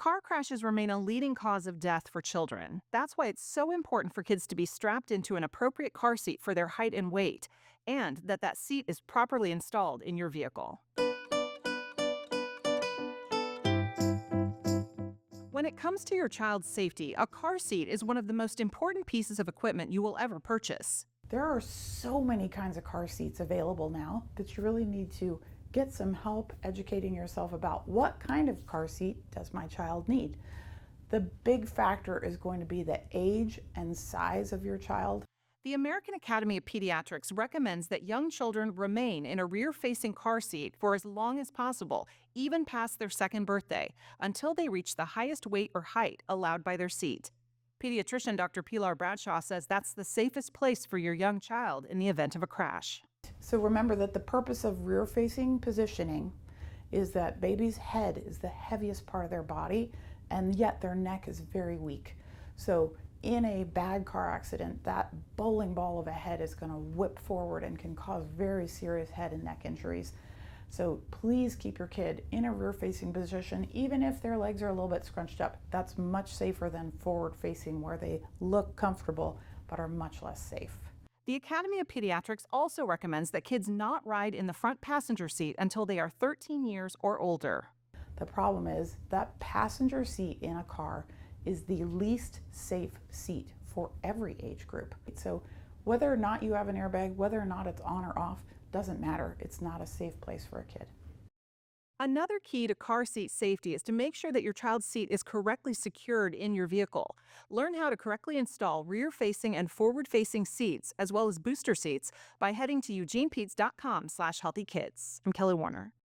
Car crashes remain a leading cause of death for children. That's why it's so important for kids to be strapped into an appropriate car seat for their height and weight, and that seat is properly installed in your vehicle. When it comes to your child's safety, a car seat is one of the most important pieces of equipment you will ever purchase. There are so many kinds of car seats available now that you really need to get some help educating yourself about what kind of car seat does my child need. The big factor is going to be the age and size of your child. The American Academy of Pediatrics recommends that young children remain in a rear facing car seat for as long as possible, even past their second birthday, until they reach the highest weight or height allowed by their seat. Pediatrician Dr. Pilar Bradshaw says that's the safest place for your young child in the event of a crash. So remember that the purpose of rear facing positioning is that baby's head is the heaviest part of their body, and yet their neck is very weak. So in a bad car accident, that bowling ball of a head is going to whip forward and can cause very serious head and neck injuries. So please keep your kid in a rear-facing position, even if their legs are a little bit scrunched up. That's much safer than forward-facing, where they look comfortable but are much less safe. The Academy of Pediatrics also recommends that kids not ride in the front passenger seat until they are 13 years or older. The problem is that passenger seat in a car is the least safe seat for every age group. So whether or not you have an airbag, whether or not it's on or off, doesn't matter. It's not a safe place for a kid. Another key to car seat safety is to make sure that your child's seat is correctly secured in your vehicle. Learn how to correctly install rear-facing and forward-facing seats, as well as booster seats, by heading to eugenepeets.com/healthykids. I'm Kelly Warner.